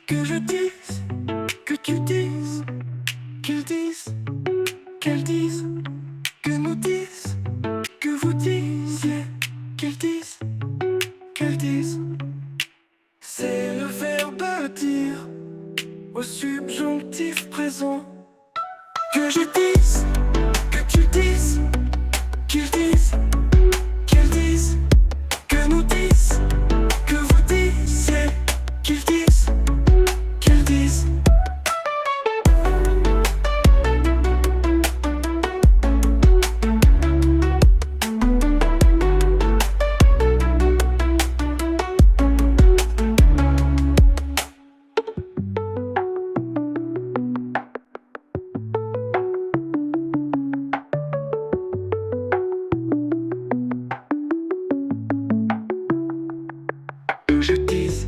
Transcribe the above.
Que je dise, que tu dises, qu'ils disent, qu'elles disent, que nous disent, que vous disiez, qu'ils disent, qu'elles disent. C'est le verbe dire au subjonctif présent. Que je dise, que tu dises, qu'ils disent, qu'elles disent, que nous disent, que vous disiez, qu'ils disent, qu'elles disent. Que je dise,